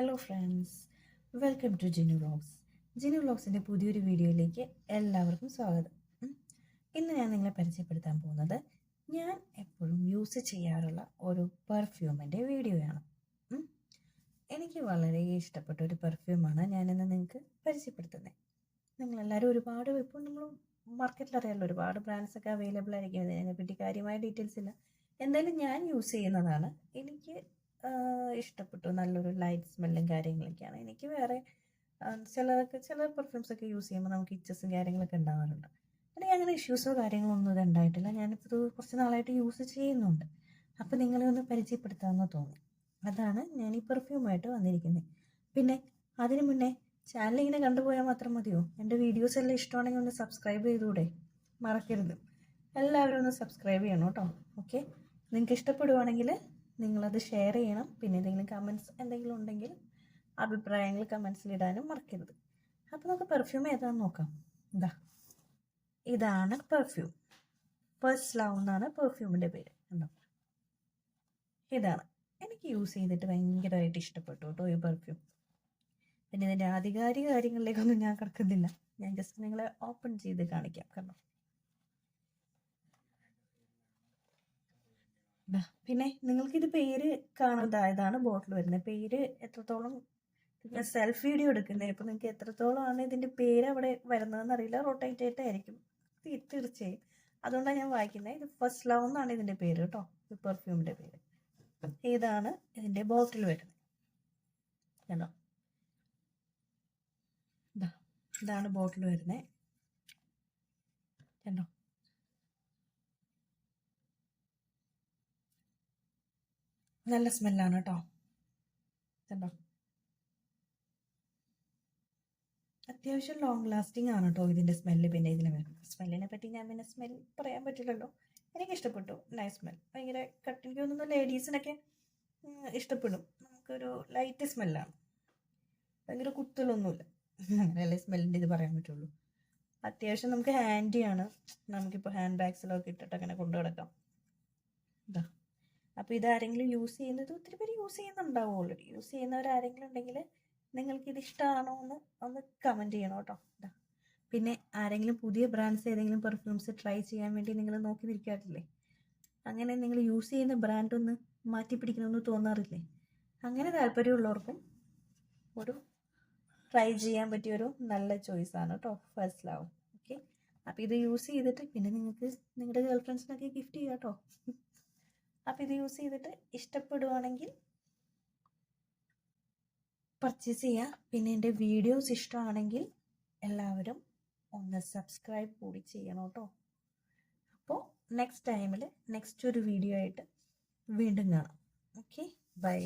Hello friends, welcome to Jinu vlogs. ജിനു വ്ളോഗ്സിൻ്റെ പുതിയൊരു വീഡിയോയിലേക്ക് എല്ലാവർക്കും സ്വാഗതം. ഇന്ന് ഞാൻ നിങ്ങളെ പരിചയപ്പെടുത്താൻ പോകുന്നത് ഞാൻ എപ്പോഴും യൂസ് ചെയ്യാറുള്ള ഒരു പെർഫ്യൂമിൻ്റെ വീഡിയോയാണ്. എനിക്ക് വളരെ ഇഷ്ടപ്പെട്ട ഒരു പെർഫ്യൂമാണ് ഞാനിന്ന് നിങ്ങൾക്ക് പരിചയപ്പെടുത്തുന്നത്. നിങ്ങളെല്ലാവരും ഒരുപാട് ഇപ്പോൾ നമ്മൾ മാർക്കറ്റിൽ അറിയാമല്ലോ, ഒരുപാട് ബ്രാൻഡ്സൊക്കെ അവൈലബിൾ ആയിരിക്കും. ഇതിനെപ്പറ്റി കാര്യമായ ഡീറ്റെയിൽസ് ഇല്ല. എന്തായാലും ഞാൻ യൂസ് ചെയ്യുന്നതാണ്. എനിക്ക് ഇഷ്ടപ്പെട്ടു. നല്ലൊരു ലൈറ്റ് സ്മെല്ലും കാര്യങ്ങളൊക്കെയാണ്. എനിക്ക് വേറെ ചില പെർഫ്യൂംസൊക്കെ യൂസ് ചെയ്യുമ്പോൾ നമുക്ക് ഇച്ചസും കാര്യങ്ങളൊക്കെ ഉണ്ടാവാറുണ്ട്. എനിക്ക് അങ്ങനെ ഇഷ്യൂസോ കാര്യങ്ങളോ ഒന്നും ഇത് ഉണ്ടായിട്ടില്ല. ഞാനിപ്പോൾ കുറച്ച് നാളായിട്ട് യൂസ് ചെയ്യുന്നുണ്ട്. അപ്പോൾ നിങ്ങളെ ഒന്ന് പരിചയപ്പെടുത്താമെന്ന് തോന്നി. അതാണ് ഞാൻ ഈ പെർഫ്യൂമായിട്ട് വന്നിരിക്കുന്നത്. പിന്നെ അതിന് മുന്നേ ചാനൽ ഇങ്ങനെ കണ്ടുപോയാൽ മാത്രം മതിയോ? എൻ്റെ വീഡിയോസ് എല്ലാം ഇഷ്ടമാണെങ്കിൽ ഒന്ന് സബ്സ്ക്രൈബ് ചെയ്തുകൂടെ? മറക്കരുത്. എല്ലാവരും ഒന്ന് സബ്സ്ക്രൈബ് ചെയ്യണം കേട്ടോ. ഓക്കെ, നിങ്ങൾക്ക് ഇഷ്ടപ്പെടുവാണെങ്കിൽ നിങ്ങളത് ഷെയർ ചെയ്യണം. പിന്നെ എന്തെങ്കിലും കമൻറ്റ്സ് എന്തെങ്കിലും ഉണ്ടെങ്കിൽ അഭിപ്രായങ്ങൾ കമൻസിലിടാനും മറക്കരുത്. അപ്പോൾ നമുക്ക് പെർഫ്യൂം ഏതാണെന്ന് നോക്കാം. ഇതാണ് പെർഫ്യൂം. ഫസ്റ്റ് ലവ് എന്നാണ് പെർഫ്യൂമിൻ്റെ പേര്. ഉണ്ടോ? ഇതാണ്. എനിക്ക് യൂസ് ചെയ്തിട്ട് ഭയങ്കരമായിട്ട് ഇഷ്ടപ്പെട്ടു കേട്ടോ ഈ പെർഫ്യൂം. പിന്നെ ഇതിൻ്റെ ആധികാരിക കാര്യങ്ങളിലേക്കൊന്നും ഞാൻ കിടക്കുന്നില്ല. ഞാൻ ജസ്റ്റ് നിങ്ങളെ ഓപ്പൺ ചെയ്ത് കാണിക്കാം. കാരണം പിന്നെ നിങ്ങൾക്കിത് പേര് ഇതാണ് ബോട്ടിൽ വരുന്നത്. പേര് എത്രത്തോളം സെൽഫ് വീഡിയോ എടുക്കുന്നത്, അപ്പോൾ നിങ്ങൾക്ക് എത്രത്തോളമാണ് ഇതിൻ്റെ പേര് അവിടെ വരുന്നതെന്ന് അറിയില്ല. റൊട്ടേറ്റ് ആയിട്ടായിരിക്കും തീർച്ചയായും. അതുകൊണ്ടാണ് ഞാൻ വായിക്കുന്നത്. ഇത് ഫസ്റ്റ് ലവ് എന്നാണ് ഇതിൻ്റെ പേര് കേട്ടോ, ഈ പെർഫ്യൂമിൻ്റെ പേര്. ഇതാണ് ഇതിൻ്റെ ബോട്ടിൽ വരുന്നത്. കണ്ടോ, ഇതാണ് ബോട്ടിൽ വരുന്നത്. കണ്ടോ, നല്ല സ്മെല്ലാണ് കേട്ടോ. കണ്ടോ, അത്യാവശ്യം ലോങ് ലാസ്റ്റിംഗ് ആണ് കേട്ടോ ഇതിൻ്റെ സ്മെല്ല്. പിന്നെ ഇതിന് സ്മെല്ലിനെ പറ്റി ഞാൻ പിന്നെ സ്മെൽ പറയാൻ പറ്റില്ലല്ലോ. എനിക്ക് ഇഷ്ടപ്പെട്ടു. Nice smell. ഭയങ്കര എനിക്ക് തോന്നുന്നു ലേഡീസിനൊക്കെ ഇഷ്ടപ്പെടും. നമുക്കൊരു ലൈറ്റ് സ്മെല്ലാണ്, ഭയങ്കര കുത്തലൊന്നുമില്ല. അങ്ങനെയല്ലേ സ്മെല്ലിൻ്റെ ഇത് പറയാൻ പറ്റുള്ളൂ. അത്യാവശ്യം നമുക്ക് ഹാൻഡിയാണ്. നമുക്കിപ്പോൾ ഹാൻഡ് ബാഗ്സിലൊക്കെ ഇട്ടിട്ട് അങ്ങനെ കൊണ്ടു കിടക്കാം. അപ്പോൾ ഇതാരെങ്കിലും യൂസ് ചെയ്യുന്നത്, ഒത്തിരി പേര് യൂസ് ചെയ്യുന്നുണ്ടാവും ഓൾറെഡി. യൂസ് ചെയ്യുന്നവരാരെങ്കിലും ഉണ്ടെങ്കിൽ നിങ്ങൾക്കിത് ഇഷ്ടമാണോ എന്ന് ഒന്ന് കമൻറ്റ് ചെയ്യണം കേട്ടോ. പിന്നെ ആരെങ്കിലും പുതിയ ബ്രാൻഡ്സ് ഏതെങ്കിലും പെർഫ്യൂംസ് ട്രൈ ചെയ്യാൻ വേണ്ടി നിങ്ങൾ നോക്കി നിൽക്കാറില്ലേ? അങ്ങനെ നിങ്ങൾ യൂസ് ചെയ്യുന്ന ബ്രാൻഡ് ഒന്ന് മാറ്റി പിടിക്കണമെന്ന് തോന്നാറില്ലേ? അങ്ങനെ താല്പര്യമുള്ളവർക്കും ഒരു ട്രൈ ചെയ്യാൻ പറ്റിയൊരു നല്ല ചോയ്സാണ് കേട്ടോ ഫസ്റ്റ് ലവ്. ഓക്കെ, അപ്പോൾ ഇത് യൂസ് ചെയ്തിട്ട് പിന്നെ നിങ്ങൾക്ക് നിങ്ങളുടെ ഗേൾ ഫ്രണ്ട്സിനൊക്കെ ഗിഫ്റ്റ് ചെയ്യാം കേട്ടോ. അപ്പോൾ ഇത് യൂസ് ചെയ്തിട്ട് ഇഷ്ടപ്പെടുവാണെങ്കിൽ പർച്ചേസ് ചെയ്യുക. പിന്നെ എൻ്റെ വീഡിയോസ് ഇഷ്ടമാണെങ്കിൽ എല്ലാവരും ഒന്ന് സബ്സ്ക്രൈബ് കൂടി ചെയ്യണം കേട്ടോ. അപ്പോൾ നെക്സ്റ്റ് ടൈമിൽ നെക്സ്റ്റ് ഒരു വീഡിയോ ആയിട്ട് വീണ്ടും കാണാം. Okay, by.